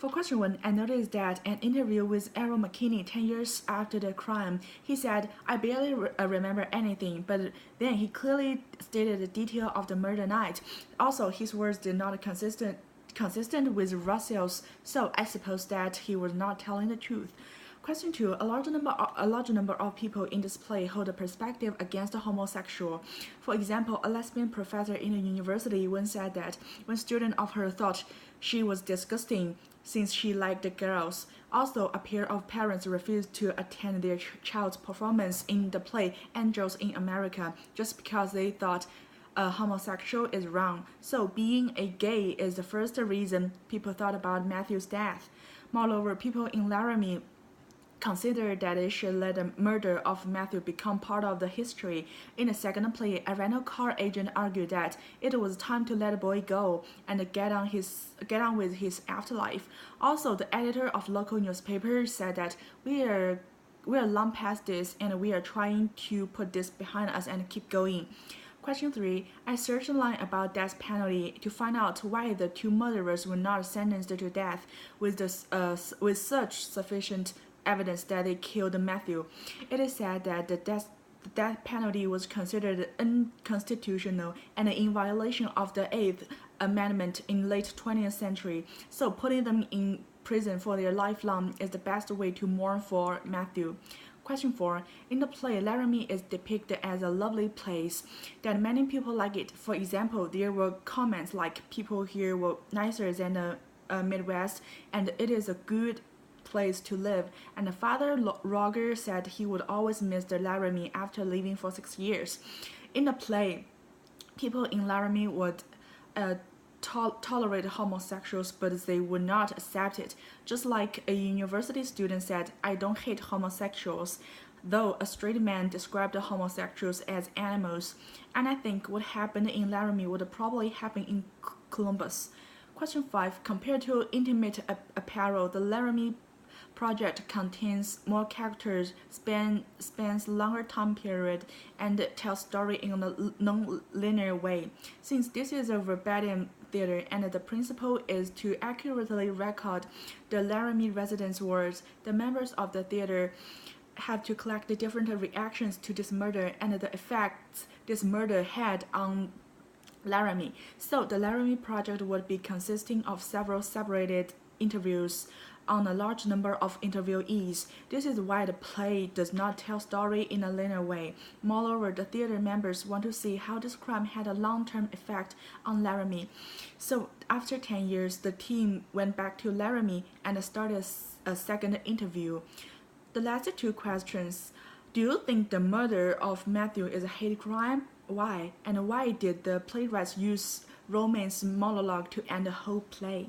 For question 1, I noticed that an interview with Aaron McKinney 10 years after the crime, he said, I barely remember anything, but then he clearly stated the detail of the murder night. Also, his words did not consistent with Russell's, so I suppose that he was not telling the truth. Question 2. A large number of people in this play hold a perspective against the homosexual. For example, a lesbian professor in a university once said that one student of her thought she was disgusting since she liked the girls. Also, a pair of parents refused to attend their child's performance in the play Angels in America just because they thought a homosexual is wrong. So being a gay is the first reason people thought about Matthew's death. Moreover, people in Laramie considered that it should let the murder of Matthew become part of the history. In the second play, a rental car agent argued that it was time to let the boy go and get on with his afterlife. Also, the editor of local newspaper said that we are long past this and we are trying to put this behind us and keep going. Question 3. I searched online about death penalty to find out why the two murderers were not sentenced to death with such sufficient evidence that they killed Matthew. It is said that the death penalty was considered unconstitutional and in violation of the 8th Amendment in late 20th century, so putting them in prison for their lifelong is the best way to mourn for Matthew. Question 4. In the play, Laramie is depicted as a lovely place that many people like it. For example, there were comments like people here were nicer than the Midwest and it is a good place to live, and Father Roger said he would always miss the Laramie after leaving for 6 years. In the play, people in Laramie would tolerate homosexuals, but they would not accept it. Just like a university student said, I don't hate homosexuals, though a straight man described the homosexuals as animals. And I think what happened in Laramie would probably happen in Columbus. Question 5. Compared to intimate apparel, the Laramie project contains more characters, spans longer time period, and tells story in a non-linear way. Since this is a verbatim theater and the principle is to accurately record the Laramie residents' words, the members of the theater have to collect the different reactions to this murder and the effects this murder had on Laramie. So the Laramie project would be consisting of several separated interviews on a large number of interviewees. This is why the play does not tell story in a linear way. Moreover, the theater members want to see how this crime had a long-term effect on Laramie. So after 10 years, the team went back to Laramie and started a second interview. The last two questions. Do you think the murder of Matthew is a hate crime? Why? And why did the playwrights use romance monologue to end the whole play?